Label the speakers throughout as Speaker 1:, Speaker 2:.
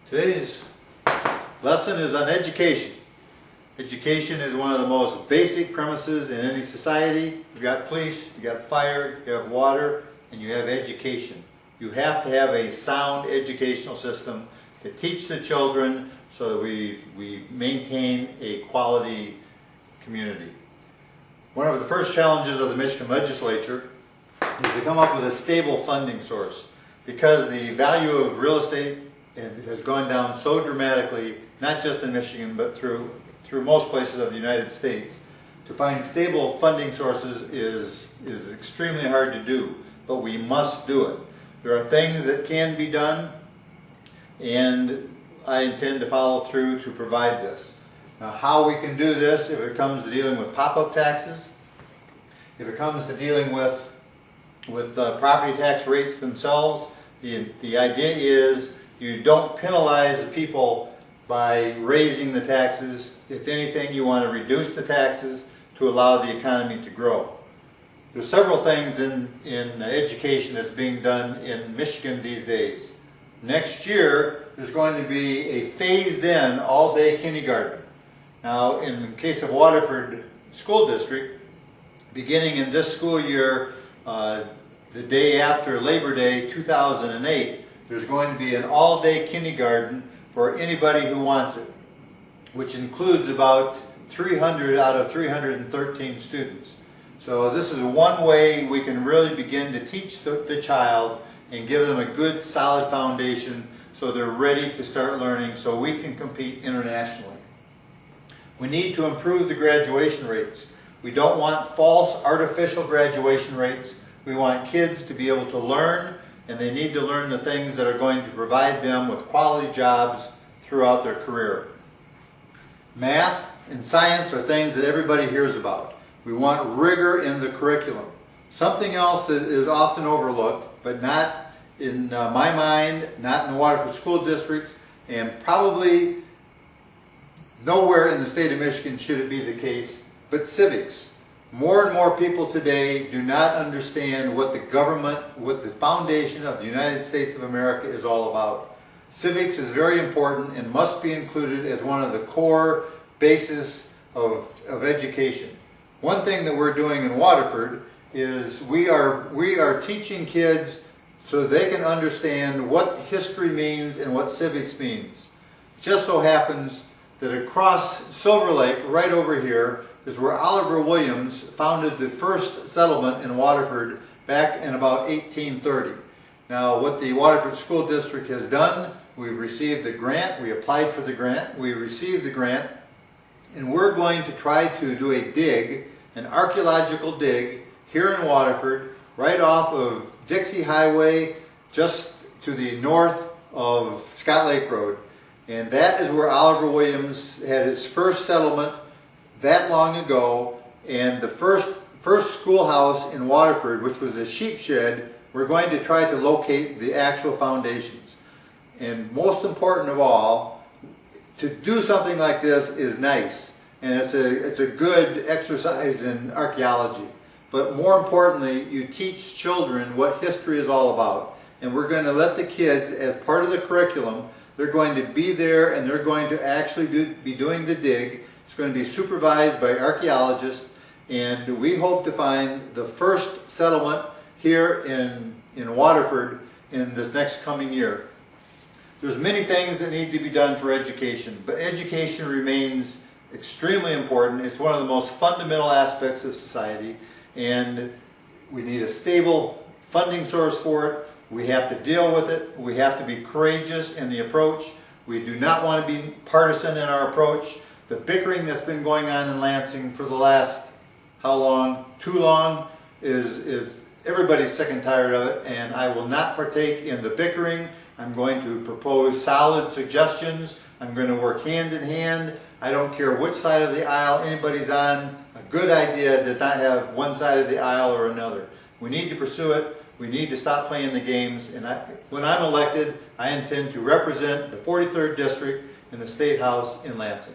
Speaker 1: Today's lesson is on education. Education is one of the most basic premises in any society. You've got police, you've got fire, you have water, and you have education. You have to have a sound educational system to teach the children so that we maintain a quality community. One of the first challenges of the Michigan legislature is to come up with a stable funding source, because the value of real estate has gone down so dramatically, not just in Michigan but through most places of the United States. To find stable funding sources is extremely hard to do, but we must do it. There are things that can be done, and I intend to follow through to provide this. Now, how we can do this, if it comes to dealing with pop-up taxes, if it comes to dealing with property tax rates themselves, the idea is you don't penalize the people by raising the taxes. If anything, you want to reduce the taxes to allow the economy to grow. There's several things in education that's being done in Michigan these days. Next year, there's going to be a phased-in all-day kindergarten. Now, in the case of Waterford School District, beginning in this school year, the day after Labor Day 2008, there's going to be an all-day kindergarten for anybody who wants it, which includes about 300 out of 313 students. So this is one way we can really begin to teach the child and give them a good solid foundation so they're ready to start learning so we can compete internationally. We need to improve the graduation rates. We don't want false artificial graduation rates. We want kids to be able to learn, and they need to learn the things that are going to provide them with quality jobs throughout their career. Math and science are things that everybody hears about. We want rigor in the curriculum. Something else that is often overlooked, but not in my mind, not in the Waterford School Districts, and probably nowhere in the state of Michigan should it be the case, but civics. More and more people today do not understand what the government, what the foundation of the United States of America is all about. Civics is very important and must be included as one of the core bases of education. One thing that we're doing in Waterford is we are teaching kids so they can understand what history means and what civics means. It just so happens that across Silver Lake, right over here, is where Oliver Williams founded the first settlement in Waterford back in about 1830. Now, what the Waterford School District has done, we've received the grant, we applied for the grant, we received the grant, and we're going to try to do a dig, an archaeological dig, here in Waterford, right off of Dixie Highway, just to the north of Scott Lake Road. And that is where Oliver Williams had his first settlement that long ago, and the first schoolhouse in Waterford, which was a sheep shed, we're going to try to locate the actual foundations. And most important of all, to do something like this is nice, and it's a good exercise in archaeology. But more importantly, you teach children what history is all about. And we're going to let the kids, as part of the curriculum, they're going to be there and they're going to actually be doing the dig. It's going to be supervised by archaeologists, and we hope to find the first settlement here in Waterford in this next coming year. There's many things that need to be done for education, but education remains extremely important. It's one of the most fundamental aspects of society, and we need a stable funding source for it. We have to deal with it. We have to be courageous in the approach. We do not want to be partisan in our approach. The bickering that's been going on in Lansing for the last, how long? Too long, is everybody's sick and tired of it, and I will not partake in the bickering. I'm going to propose solid suggestions. I'm going to work hand in hand. I don't care which side of the aisle anybody's on. A good idea does not have one side of the aisle or another. We need to pursue it. We need to stop playing the games. And when I'm elected, I intend to represent the 43rd District in the State House in Lansing.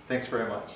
Speaker 1: Thanks very much.